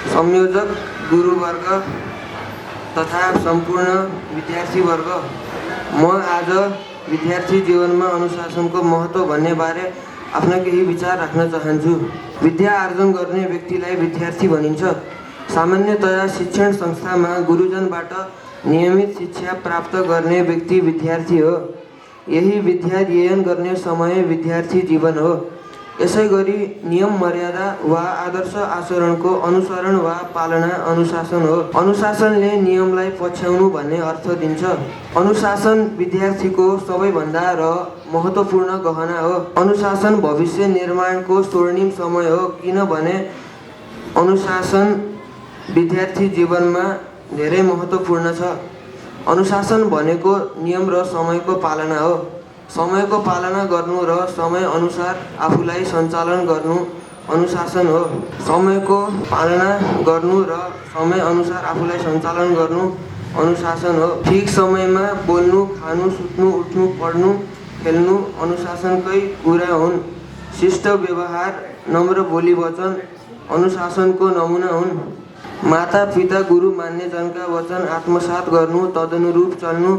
संयोजक, गुरुवर्ग तथा सम्पूर्ण विद्यार्थीवर्ग, म आज विद्यार्थी जीवनमा अनुशासनको महत्त्व भन्ने बारे आफ्ना केही विचार राख्न चाहन्छु। विद्या आर्जन गर्ने व्यक्तिलाई विद्यार्थी भनिन्छ। सामान्यतया शिक्षण संस्थामा गुरुजनबाट नियमित शिक्षा प्राप्त गर्ने व्यक्ति विद्यार्थी हो। यही विद्या अध्ययन गर्ने समय विद्यार्थी जीवन हो। यसैगरी नियम मर्यादा वा आदर्श आचरणको अनुसरण वा पालना अनुशासन हो। अनुशासनले नियमलाई पछ्याउनु भन्ने अर्थ दिन्छ। अनुशासन विद्यार्थीको सबैभन्दा महत्त्वपूर्ण गहना हो। अनुशासन भविष्य निर्माणको स्वर्णिम समय हो, किनभने अनुशासन विद्यार्थी जीवनमा धेरै महत्त्वपूर्ण छ। अनुशासन भनेको नियम र समयको पालना हो। समयको पालना गर्नु र समय अनुसार आफूलाई सञ्चालन गर्नु अनुशासन हो। समयको पालना गर्नु र समय अनुसार आफूलाई सञ्चालन गर्नु अनुशासन हो। ठिक समयमा बोल्नु, खानु, सुत्नु, उठ्नु, पढ्नु, खेल्नु अनुशासनकै कुरा हुन्। शिष्ट व्यवहार, नम्र बोली वचन अनुशासनको नमुना हुन्। माता पिता गुरु मान्यजनका वचन आत्मसात गर्नु, तदनुरूप चल्नु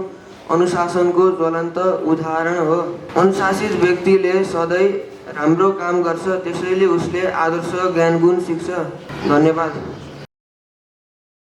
अनुशासनको ज्वलन्त उदाहरण हो। अनुशासित व्यक्तिले सधैँ राम्रो काम गर्छ, त्यसैले उसले आदर्श ज्ञान गुण सिक्छ। धन्यवाद।